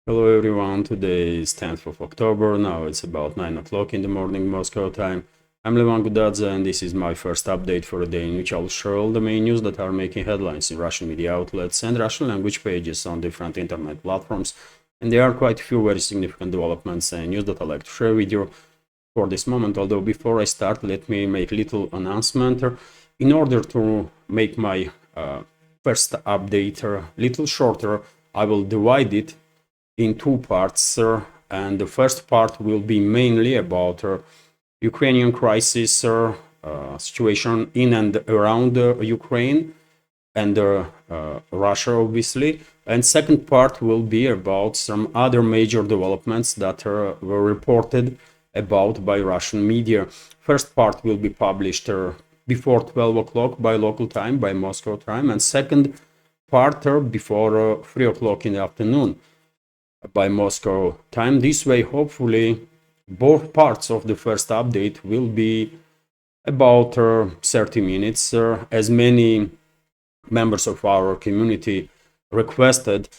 Hello everyone, today is 10th of October, now it's about 9 o'clock in the morning Moscow time. I'm Levan Gudadze and this is my first update for a day in which I'll share all the main news that are making headlines in Russian media outlets and Russian language pages on different internet platforms. And there are quite a few very significant developments and news that I'd like to share with you for this moment. Although before I start, let me make a little announcement. In order to make my first update a little shorter, I will divide it in two parts, and the first part will be mainly about Ukrainian crisis situation in and around Ukraine and Russia, obviously. And second part will be about some other major developments that were reported about by Russian media. First part will be published before 12 o'clock by local time, by Moscow time, and second part before 3 o'clock in the afternoon by Moscow time. This way, hopefully, both parts of the first update will be about 30 minutes, as many members of our community requested.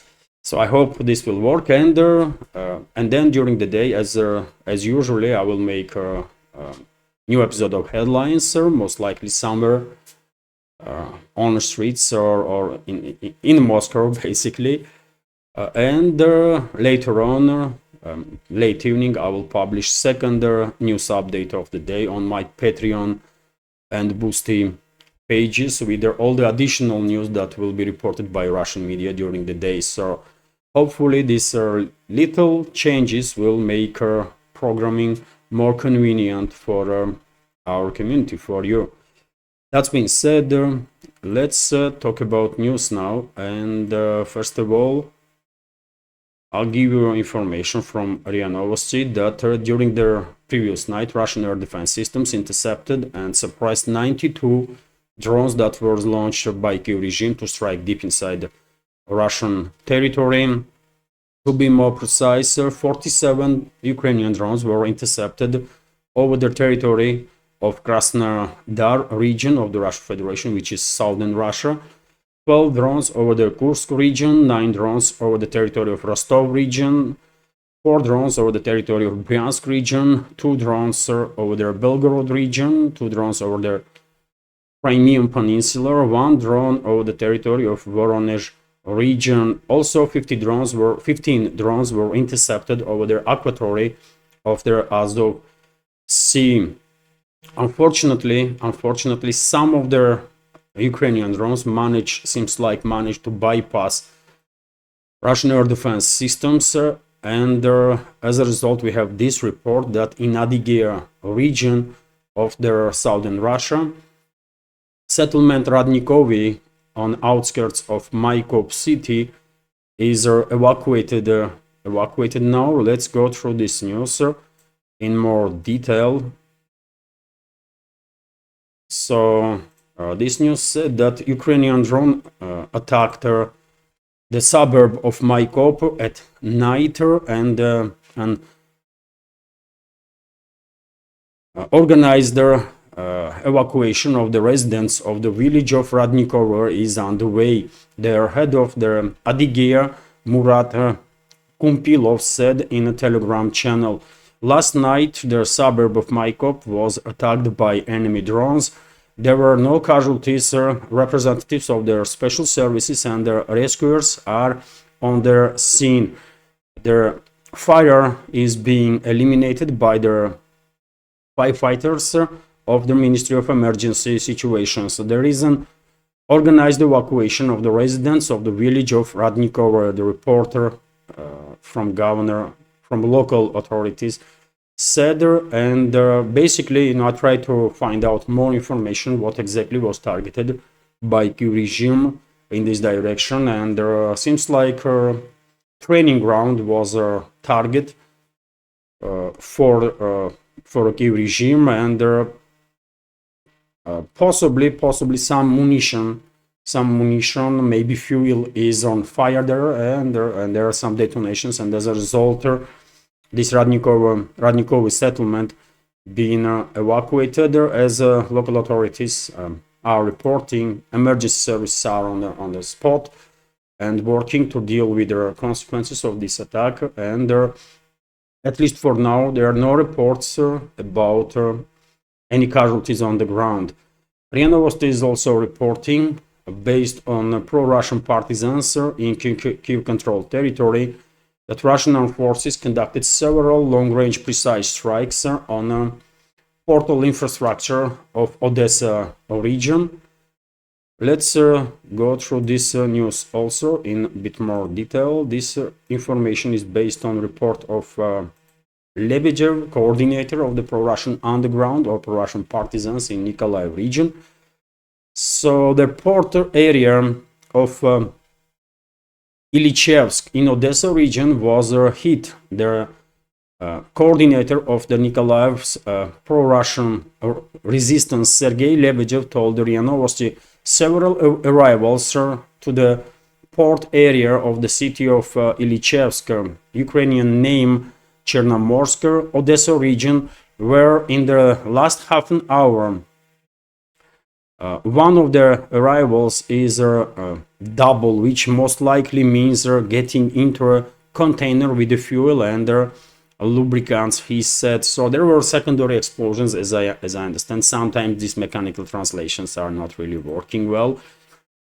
So I hope this will work, and then during the day, as usually, I will make a new episode of headlines, most likely somewhere on the streets or in Moscow, basically. And later on, late evening, I will publish second news update of the day on my Patreon and Boosty pages with all the additional news that will be reported by Russian media during the day. So hopefully these little changes will make programming more convenient for our community, for you. That being said, let's talk about news now. And first of all, I'll give you information from RIA Novosti that during the previous night, Russian air defense systems intercepted and suppressed 92 drones that were launched by Kyiv regime to strike deep inside Russian territory. To be more precise, 47 Ukrainian drones were intercepted over the territory of Krasnodar region of the Russian Federation, which is southern Russia. 12 drones over the Kursk region, 9 drones over the territory of Rostov region, 4 drones over the territory of Bryansk region, 2 drones over the Belgorod region, 2 drones over the Crimean Peninsula, 1 drone over the territory of Voronezh region. Also, 15 drones were intercepted over the aquatory of the Azov Sea. Unfortunately, some of the Ukrainian drones seems like managed to bypass Russian air defense systems, and as a result we have this report that in Adygea region of the southern Russia, settlement Radnikovi on outskirts of Maikop city is evacuated now. Let's go through this news in more detail. So this news said that Ukrainian drone attacked the suburb of Maikop at night and organized the evacuation of the residents of the village of Radnikovo is underway. The head of the Adygea, Murat Kumpilov, said in a Telegram channel. Last night, the suburb of Maikop was attacked by enemy drones. There were no casualties. Representatives of their special services and their rescuers are on the scene. The fire is being eliminated by the firefighters of the Ministry of Emergency Situations. There is an organized evacuation of the residents of the village of Radnikovo. The reporter from local authorities said, and basically, I tried to find out more information what exactly was targeted by Kyiv regime in this direction, and seems like training ground was a target for a Kyiv regime, and possibly some munition, maybe fuel is on fire there, and there are some detonations, and as a result, this Radnikovo settlement being evacuated, as local authorities are reporting. Emergency services are on the spot, and working to deal with the consequences of this attack. And at least for now, there are no reports about any casualties on the ground. RIA Novosti is also reporting, based on pro-Russian partisans in Kyiv-controlled territory, that Russian armed forces conducted several long-range precise strikes on portal infrastructure of Odessa region. Let's go through this news also in a bit more detail. This information is based on report of Lebedev, coordinator of the pro-Russian underground or pro-Russian partisans in Nikolaev region. So the port area of Ilichevsk in Odessa region was hit. The coordinator of the Nikolaev's pro-Russian resistance, Sergei Lebedev, told the RIA Novosti several arrivals to the port area of the city of Ilichevsk, Ukrainian name Chernomorsk, Odessa region, where in the last half an hour one of the arrivals is double, which most likely means getting into a container with the fuel and lubricants, he said. So there were secondary explosions, as I understand. Sometimes these mechanical translations are not really working well.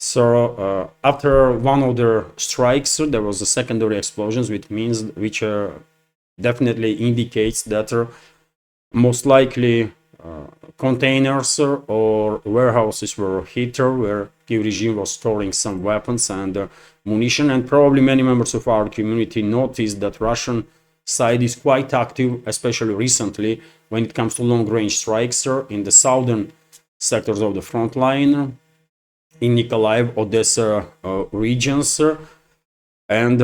So after one of the strikes, there was a secondary explosions, which definitely indicates that most likely containers or warehouses were hit, where Kyiv regime was storing some weapons and munition. And probably many members of our community noticed that Russian side is quite active, especially recently, when it comes to long-range strikes in the southern sectors of the front line, in Nikolaev, Odessa regions. And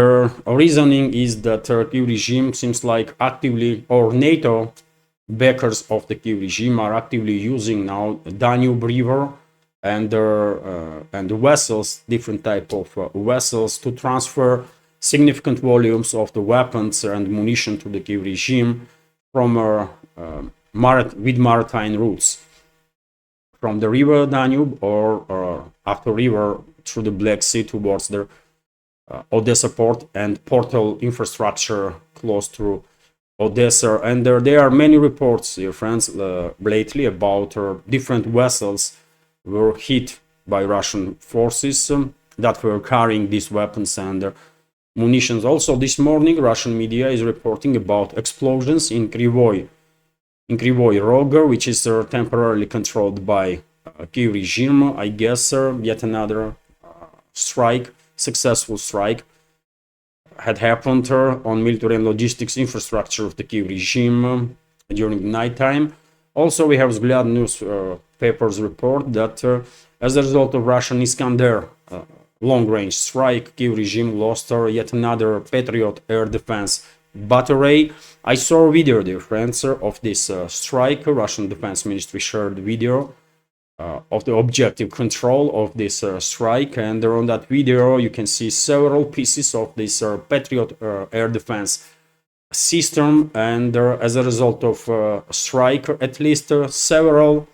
reasoning is that Kyiv regime seems like actively, or NATO backers of the Kyiv regime are actively using now Danube River and vessels, different type of vessels, to transfer significant volumes of the weapons and munition to the Kyiv regime from with maritime routes, from the river Danube or after river through the Black Sea towards the Odessa port and portal infrastructure close to Odessa. And there are many reports, dear friends, lately about different vessels were hit by Russian forces that were carrying these weapons and munitions. Also, this morning, Russian media is reporting about explosions in Kryvyi Rog, which is temporarily controlled by Kyiv regime. I guess yet another strike, successful strike, had happened on military and logistics infrastructure of the Kyiv regime during the nighttime. Also, we have Vzгляд newspapers report that as a result of Russian Iskander long-range strike, Kyiv regime lost yet another Patriot air defense battery. I saw a video, dear friends, of this strike. Russian Defense Ministry shared video of the objective control of this strike, and on that video you can see several pieces of this Patriot air defense system. And as a result of strike, at least several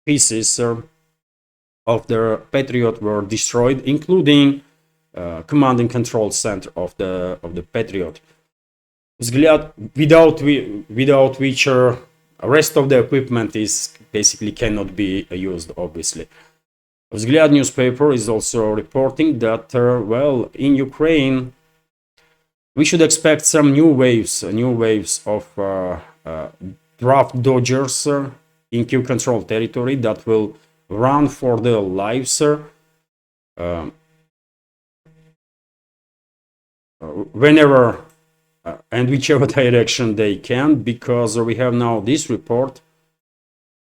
pieces of the Patriot were destroyed, including command and control center of the Patriot. Vzгляд, without which rest of the equipment is basically cannot be used, obviously. Vzгляд newspaper is also reporting that well, in Ukraine we should expect some new waves of draft dodgers in Kyiv controlled territory that will run for their lives whenever and whichever direction they can, because we have now this report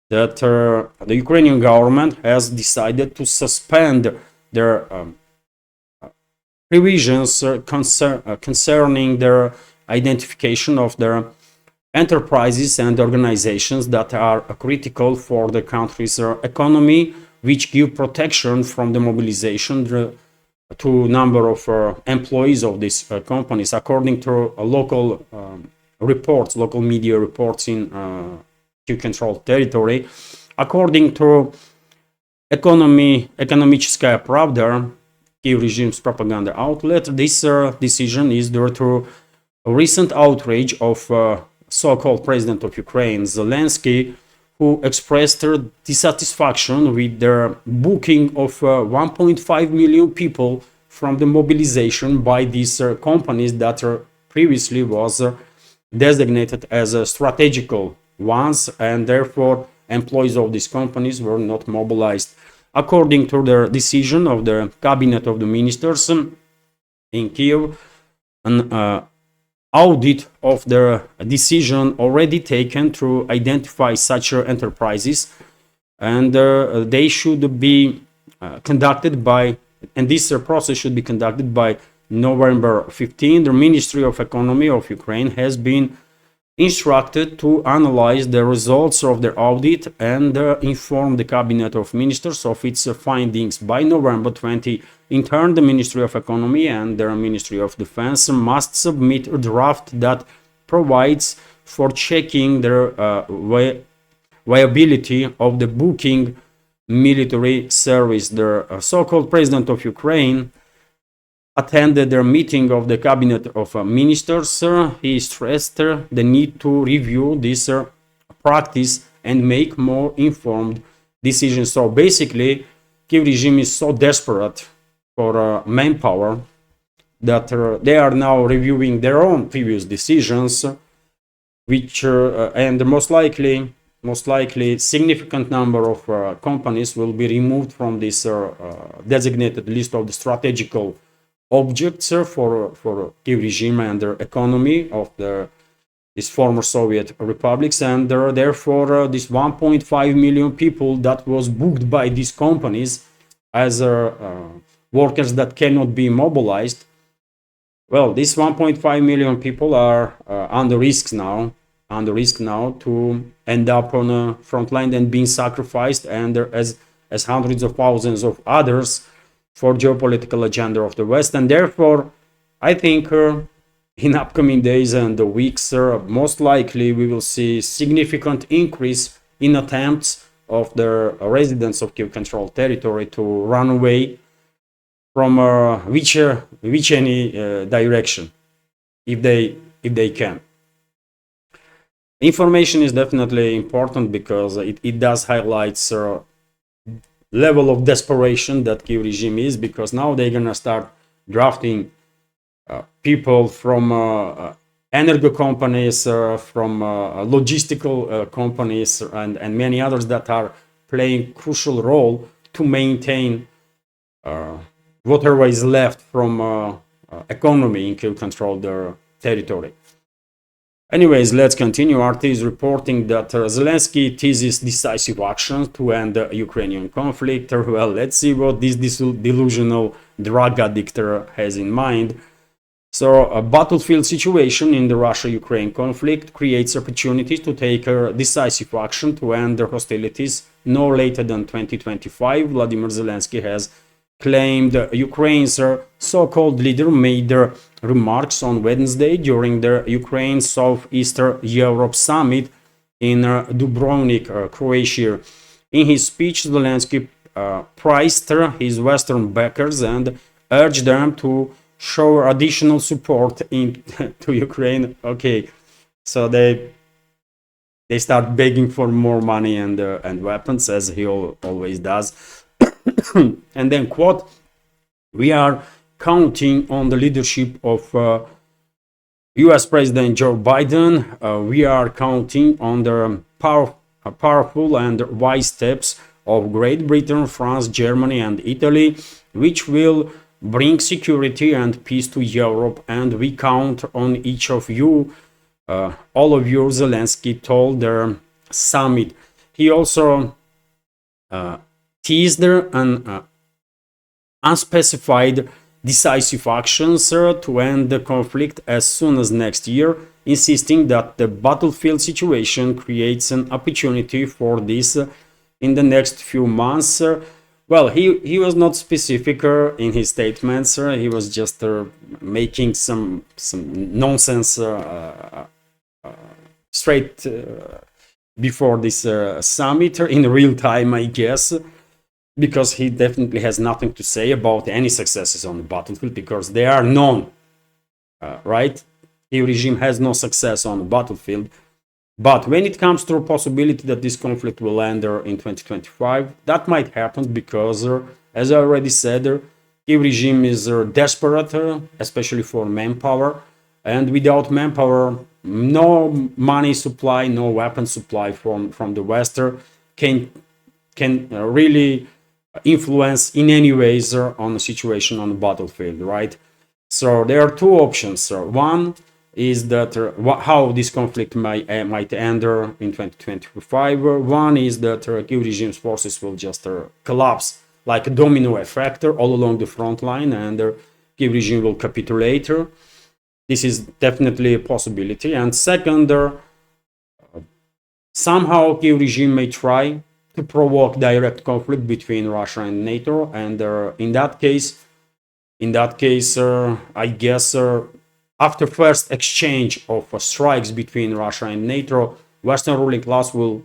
that the Ukrainian government has decided to suspend their provisions concerning their identification of their enterprises and organizations that are critical for the country's economy, which give protection from the mobilization to number of employees of these companies. According to local reports, local media reports in Kyiv-controlled territory, according to Ekonomichskaya Pravda, Kyiv regime's propaganda outlet. This decision is due to a recent outrage of so-called president of Ukraine, Zelensky, who expressed their dissatisfaction with their booking of 1.5 million people from the mobilization by these companies that previously was designated as strategical ones, and therefore employees of these companies were not mobilized. According to the decision of the cabinet of the ministers in Kyiv, an audit of the decision already taken to identify such enterprises, and they should be conducted by, and this process should be conducted by November 15. The Ministry of Economy of Ukraine has been instructed to analyze the results of the audit and inform the cabinet of ministers of its findings by November 20. In turn, the Ministry of Economy and the Ministry of Defense must submit a draft that provides for checking the viability of the booking military service. The so-called president of Ukraine attended their meeting of the cabinet of ministers. He stressed the need to review this practice and make more informed decisions. So basically, Kyiv regime is so desperate for manpower that they are now reviewing their own previous decisions, which and most likely significant number of companies will be removed from this designated list of the strategical objects for Kyiv regime and their economy of these former Soviet republics, and therefore this 1.5 million people that was booked by these companies as workers that cannot be mobilized. Well, these 1.5 million people are under risk now to end up on a front line and being sacrificed, and as hundreds of thousands of others for geopolitical agenda of the West. And therefore, I think in upcoming days and weeks, most likely we will see significant increase in attempts of the residents of Kyiv-controlled territory to run away from which any direction, if they can. Information is definitely important because it does highlight level of desperation that Kyiv regime is, because now they're gonna start drafting people from energy companies, from logistical companies, and many others that are playing crucial role to maintain whatever is left from economy in Kyiv-controlled territory. Anyways, let's continue. RT is reporting that Zelensky teases decisive action to end the Ukrainian conflict. Well, let's see what this delusional drug addict has in mind. So, a battlefield situation in the Russia-Ukraine conflict creates opportunities to take decisive action to end the hostilities no later than 2025. Vladimir Zelensky has claimed Ukraine's so-called leader made remarks on Wednesday during the Ukraine Southeastern Europe Summit in Dubrovnik, Croatia. In his speech, Zelensky praised his Western backers and urged them to show additional support to Ukraine. Okay, so they start begging for more money and weapons, as he always does. And then, quote, "We are counting on the leadership of US President Joe Biden. We are counting on the powerful and wise steps of Great Britain, France, Germany, and Italy, which will bring security and peace to Europe, and we count on each of you, all of you," Zelensky told the summit. He also teased an unspecified decisive actions to end the conflict as soon as next year, insisting that the battlefield situation creates an opportunity for this in the next few months. Well, he was not specific in his statements. He was just making some nonsense straight before this summit in real time, I guess. because he definitely has nothing to say about any successes on the battlefield, because they are known, right? The regime has no success on the battlefield. But when it comes to a possibility that this conflict will end in 2025, that might happen because, as I already said, the regime is desperate, especially for manpower. And without manpower, no money supply, no weapon supply from the West can really influence in any ways on the situation on the battlefield, right? So there are two options. One is that how this conflict might end in 2025. One is that Kyiv regime's forces will just collapse like a domino effect all along the front line, and Kyiv regime will capitulate. This is definitely a possibility. And second, somehow Kyiv regime may try to provoke direct conflict between Russia and NATO, and in that case, I guess after first exchange of strikes between Russia and NATO, Western ruling class will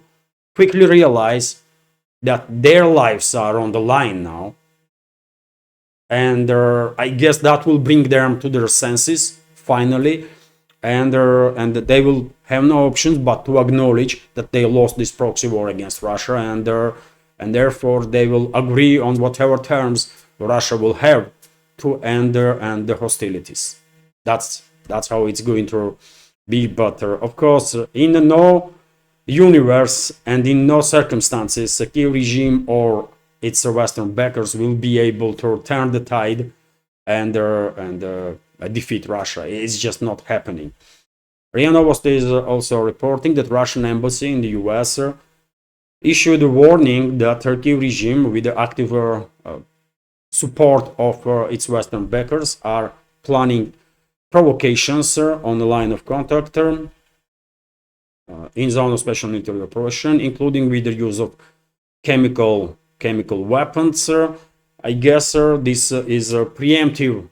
quickly realize that their lives are on the line now, and I guess that will bring them to their senses finally, and they will have no options but to acknowledge that they lost this proxy war against Russia, and therefore they will agree on whatever terms Russia will have to end the hostilities. That's how it's going to be. But of course, in no universe and in no circumstances, the Kyiv regime or its Western backers will be able to turn the tide and defeat Russia. It's just not happening. RIA Novosti is also reporting that Russian embassy in the US issued a warning that Turkey regime, with the active support of its Western backers, are planning provocations on the line of contact in zone of special military operation, including with the use of chemical weapons. I guess this is a preemptive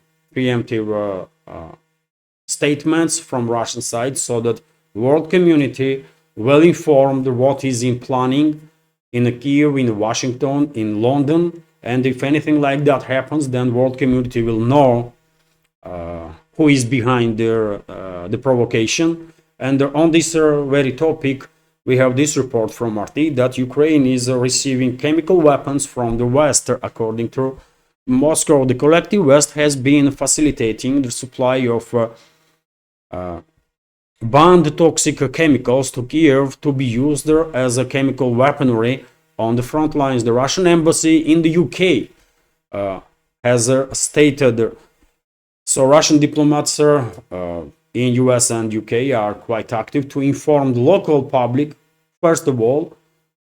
statements from Russian side, so that world community well informed what is in planning in Kyiv, in Washington, in London, and if anything like that happens, then world community will know who is behind the provocation. And on this very topic, we have this report from RT that Ukraine is receiving chemical weapons from the West. According to Moscow, the collective West has been facilitating the supply of banned toxic chemicals to Kyiv to be used as a chemical weaponry on the front lines. The Russian embassy in the UK has stated. So Russian diplomats in US and UK are quite active to inform the local public, first of all,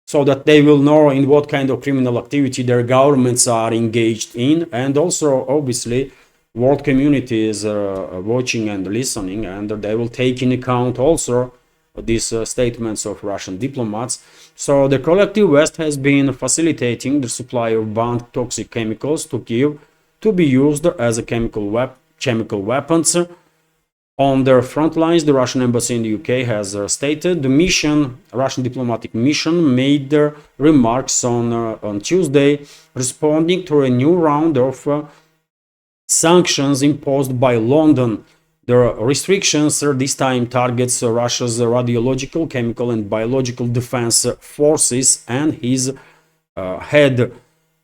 so that they will know in what kind of criminal activity their governments are engaged in, and also obviously world community is watching and listening, and they will take in account also these statements of Russian diplomats. So the collective West has been facilitating the supply of banned toxic chemicals to Kyiv to be used as a chemical weapons. On their front lines, the Russian embassy in the UK has stated the Russian diplomatic mission made their remarks on Tuesday, responding to a new round of sanctions imposed by London. The restrictions this time targets Russia's radiological, chemical and biological defense forces and his head,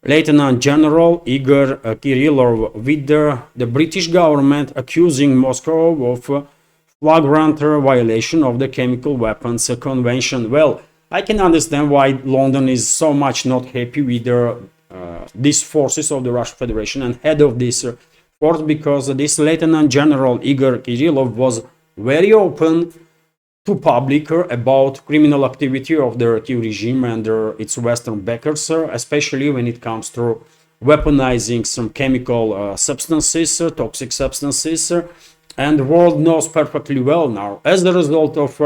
Lieutenant General Igor Kirillov, with the British government accusing Moscow of flagrant violation of the Chemical Weapons Convention. Well, I can understand why London is so much not happy with these forces of the Russian Federation and head of this force, because this Lieutenant General Igor Kirillov was very open to public about criminal activity of the Kyiv regime and its Western backers, especially when it comes to weaponizing some chemical substances, toxic substances, and the world knows perfectly well now, as a result of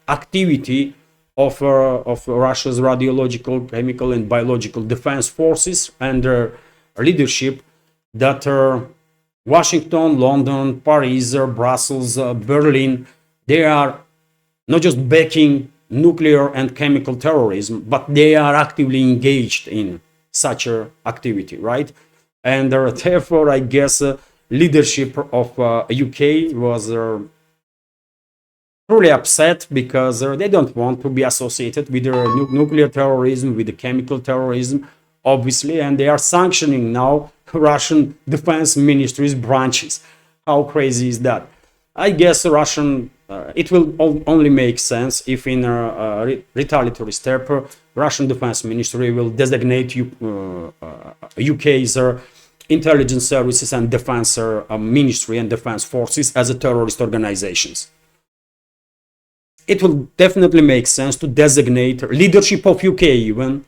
activity of Russia's radiological, chemical and biological defense forces and their leadership, that Washington, London, Paris, Brussels, Berlin, they are not just backing nuclear and chemical terrorism, but they are actively engaged in such a activity, right? And therefore, I guess leadership of UK was truly upset because they don't want to be associated with the nuclear terrorism, with the chemical terrorism, obviously, and they are sanctioning now Russian defense ministry's branches. How crazy is that? I guess Russian, it will only make sense if in a retaliatory step, Russian defense ministry will designate UK's intelligence services and defense ministry and defense forces as a terrorist organizations. It will definitely make sense to designate leadership of UK even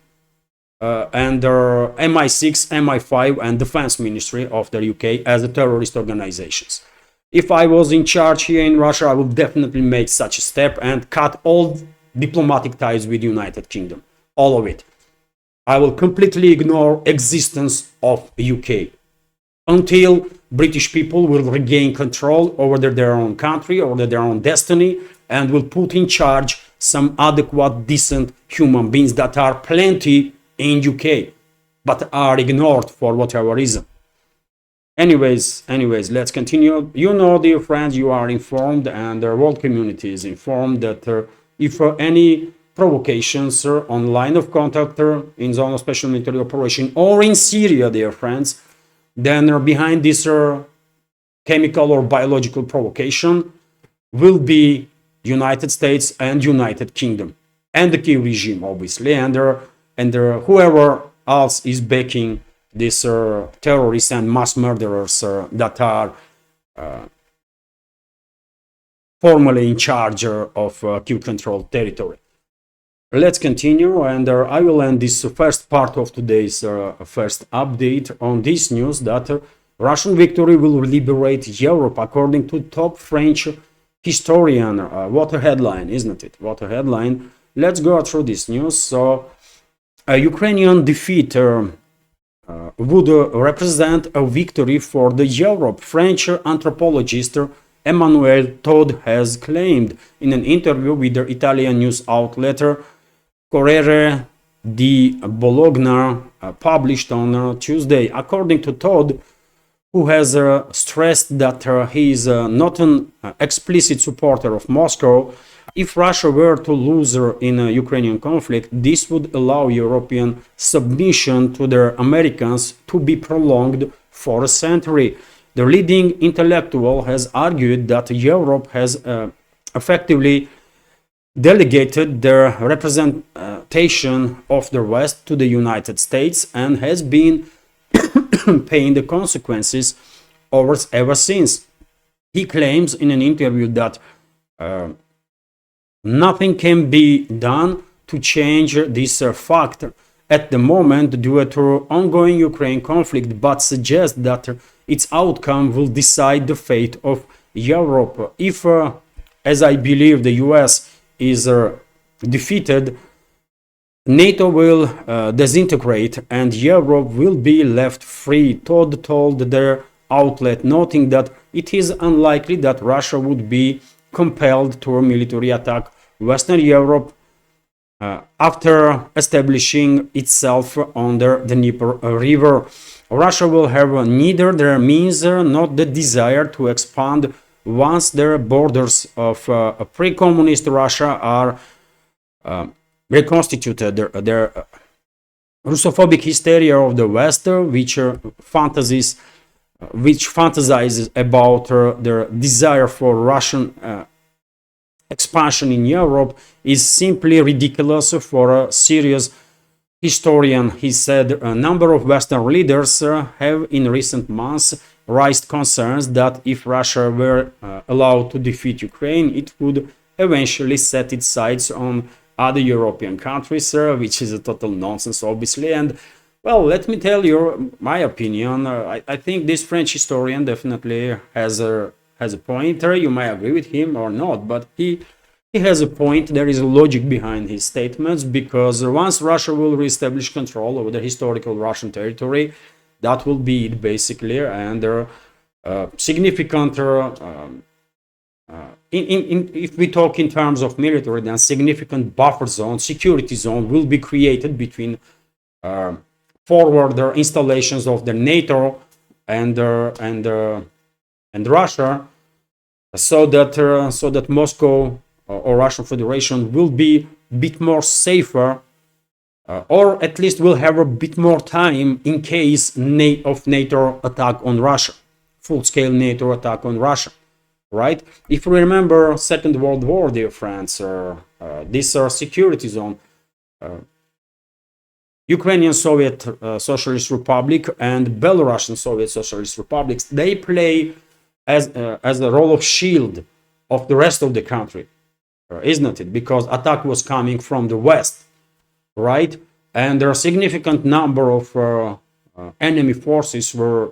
and MI6, MI5 and defense ministry of the UK as a terrorist organizations. If I was in charge here in Russia, I would definitely make such a step and cut all diplomatic ties with United Kingdom, all of it. I will completely ignore existence of UK until British people will regain control over their own country, over their own destiny, and will put in charge some adequate, decent human beings that are plenty in UK, but are ignored for whatever reason. Anyways, let's continue. You know, dear friends, you are informed, and the world community is informed that if any provocations on line of contact in zone of special military operation or in Syria, dear friends, then behind this chemical or biological provocation will be United States and United Kingdom and the Kyiv regime, obviously, and whoever else is backing these terrorists and mass murderers that are formally in charge of Kyiv-controlled territory. Let's continue, and I will end this first part of today's first update on this news that Russian victory will liberate Europe, according to top French historian. What a headline, isn't it? What a headline. Let's go through this news. So, a Ukrainian defeat would represent a victory for the Europe, French anthropologist Emmanuel Todd has claimed in an interview with the Italian news outlet Corriere di Bologna, published on Tuesday. According to Todd, who has stressed that he is not an explicit supporter of Moscow, if Russia were to lose in a Ukrainian conflict, this would allow European submission to the Americans to be prolonged for a century. The leading intellectual has argued that Europe has effectively delegated the representation of the West to the United States and has been paying the consequences ever since. He claims in an interview that nothing can be done to change this fact at the moment due to ongoing Ukraine conflict, but suggests that its outcome will decide the fate of Europe. If, as I believe, the US is defeated, NATO will disintegrate and Europe will be left free, Todd told their outlet, noting that it is unlikely that Russia would be compelled to a military attack Western Europe after establishing itself under the Dnieper River. Russia will have neither the means nor the desire to expand once the borders of pre-communist Russia are reconstituted. The Russophobic hysteria of the West, which fantasizes about the desire for Russian expansion in Europe, is simply ridiculous for a serious historian. He said a number of Western leaders have in recent months raised concerns that if Russia were allowed to defeat Ukraine, it would eventually set its sights on other European countries, which is a total nonsense, obviously. And well, let me tell you my opinion. I think this French historian definitely has a point. You may agree with him or not, but he has a point. There is a logic behind his statements, because once Russia will reestablish control over the historical Russian territory, that will be it basically, and significant. If we talk in terms of military, then significant buffer zone, security zone will be created between forward their installations of the NATO and Russia, so that Moscow or Russian Federation will be a bit more safer, or at least will have a bit more time in case of NATO attack on Russia, full-scale NATO attack on Russia, right? If you remember Second World War, dear friends, this security zone, Ukrainian Soviet Socialist Republic and Belarusian Soviet Socialist Republics, they play as a role of shield of the rest of the country, isn't it? Because attack was coming from the west, right? And there are a significant number of enemy forces were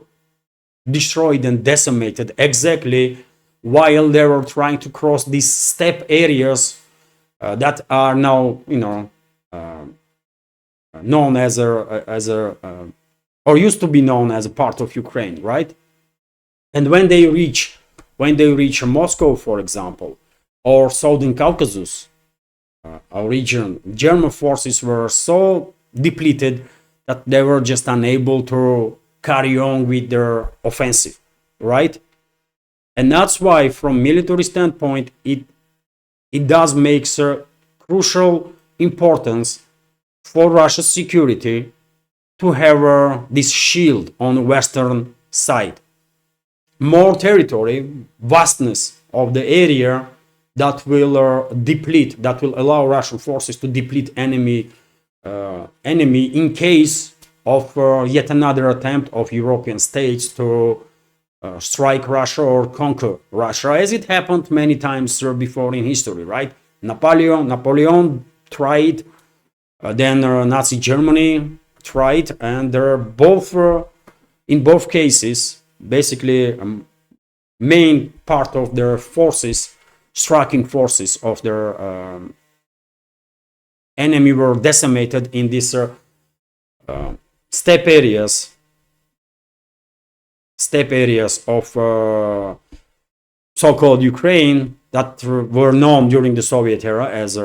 destroyed and decimated exactly while they were trying to cross these steppe areas that are now, known or used to be known as a part of Ukraine, right? And when they reach Moscow, for example, or Southern Caucasus, our region, German forces were so depleted that they were just unable to carry on with their offensive, right? And that's why, from military standpoint, it does make crucial importance for Russia's security to have this shield on the western side. More territory, vastness of the area that will deplete, that will allow Russian forces to deplete enemy in case of yet another attempt of European states to strike Russia or conquer Russia, as it happened many times before in history, right? Napoleon tried, then Nazi Germany tried, and they're both, in both cases, basically main part of their forces, striking forces of their enemy were decimated in these steppe areas of so-called Ukraine that were known during the Soviet era as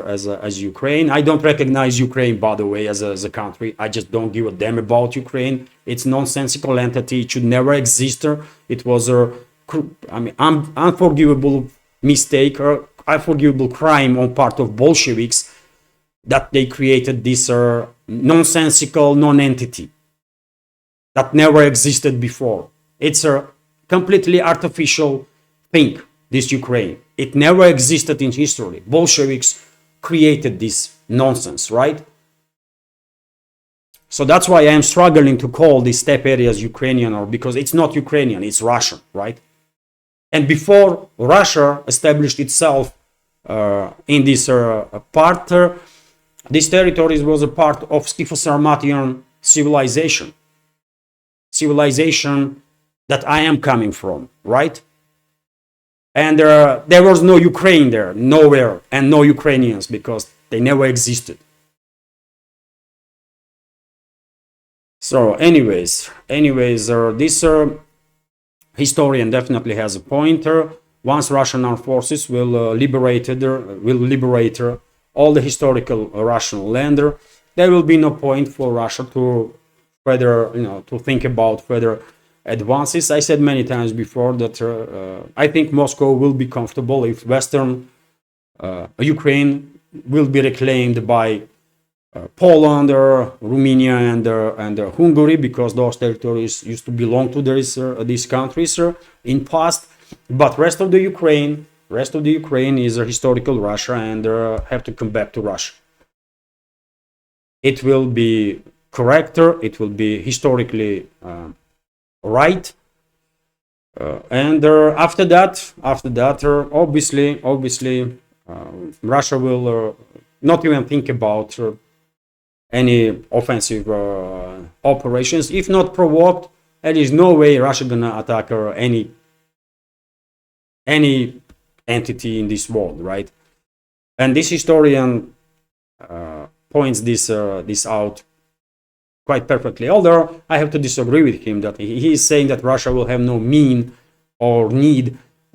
Ukraine. I don't recognize Ukraine, by the way, as a country. I just don't give a damn about Ukraine. It's a nonsensical entity. It should never exist. It was unforgivable mistake or unforgivable crime on part of Bolsheviks that they created this nonsensical non-entity that never existed before. It's a completely artificial thing, this Ukraine. It never existed in history. Bolsheviks created this nonsense, right? So that's why I am struggling to call these steppe areas Ukrainian, or because it's not Ukrainian, it's Russian, right? And before Russia established itself in this part, these territories was a part of Scytho-Sarmatian civilization that I am coming from, right? And there was no Ukraine there, nowhere, and no Ukrainians, because they never existed. So anyways, this historian definitely has a pointer. Once Russian armed forces will liberate all the historical Russian land, there will be no point for Russia to further, to think about further advances. I said many times before that I think Moscow will be comfortable if Western Ukraine will be reclaimed by Poland, Romania, and Hungary, because those territories used to belong to these countries in past. But rest of the Ukraine is a historical Russia, and have to come back to Russia. It will be correct. It will be historically right. And after that, obviously, Russia will not even think about any offensive operations. If not provoked, there is no way Russia gonna attack any entity in this world, right? And this historian points this out quite perfectly. Although I have to disagree with him that he is saying that Russia will have no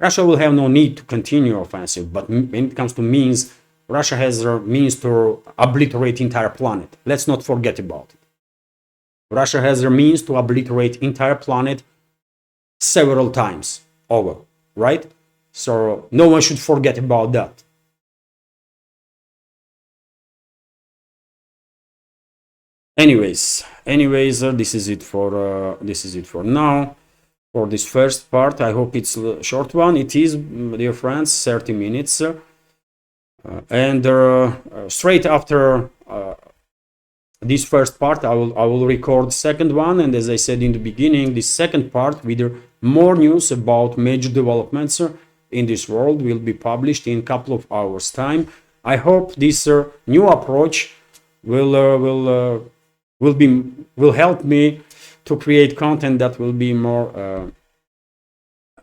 Russia will have no need to continue offensive. But when it comes to means, Russia has means to obliterate the entire planet. Let's not forget about it. Russia has the means to obliterate entire planet several times over, right? So no one should forget about that. Anyways, this is it for now. For this first part, I hope it's a short one. It is, dear friends, 30 minutes. And straight after this first part, I will record the second one. And as I said in the beginning, this second part with more news about major developments in this world will be published in a couple of hours' time. I hope this new approach will help me to create content that will be more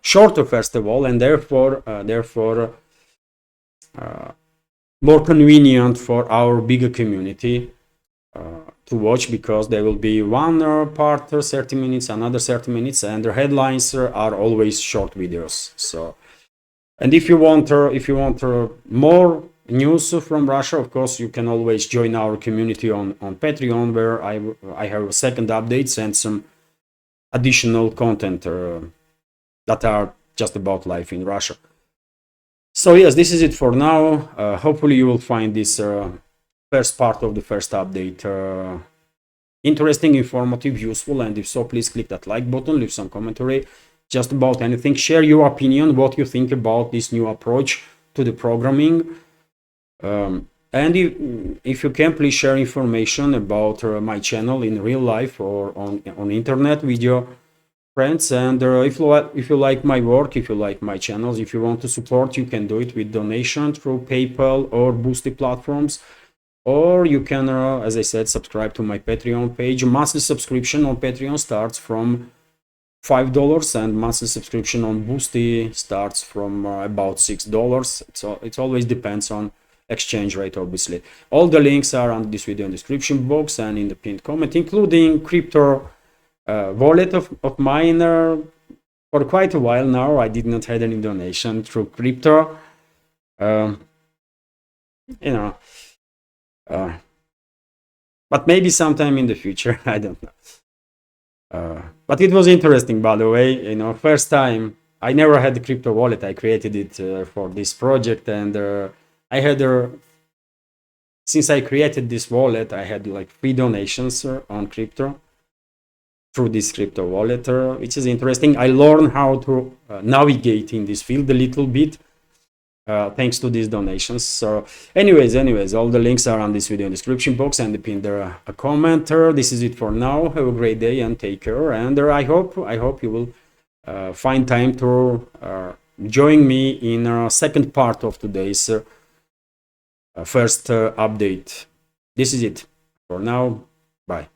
shorter, first of all, and therefore more convenient for our bigger community to watch, because there will be one part 30 minutes, another 30 minutes, and the headlines are always short videos. So, and if you want more news from Russia, of course, you can always join our community on Patreon, where I have second updates and some additional content that are just about life in Russia. So yes, this is it for now. Hopefully you will find this first part of the first update interesting, informative, useful, and if so, please click that like button, leave some commentary just about anything, share your opinion, what you think about this new approach to the programming. And if you can, please share information about my channel in real life or on internet with your friends. And if you like my work, if you like my channels, if you want to support, you can do it with donation through PayPal or Boosty platforms, or you can, as I said, subscribe to my Patreon page. Monthly subscription on Patreon starts from $5, and monthly subscription on Boosty starts from about $6. So it always depends on exchange rate, obviously. All the links are on this video in the description box and in the pinned comment, including crypto wallet of mine. For quite a while now, I did not have any donation through crypto. But maybe sometime in the future, I don't know. But it was interesting, by the way. First time, I never had the crypto wallet. I created it for this project, and I had since I created this wallet, I had like free donations on crypto through this crypto wallet, which is interesting. I learned how to navigate in this field a little bit thanks to these donations. So anyways, all the links are on this video in the description box and pinned a comment. This is it for now. Have a great day and take care. And I hope you will find time to join me in a second part of today's first update. This is it for now. Bye.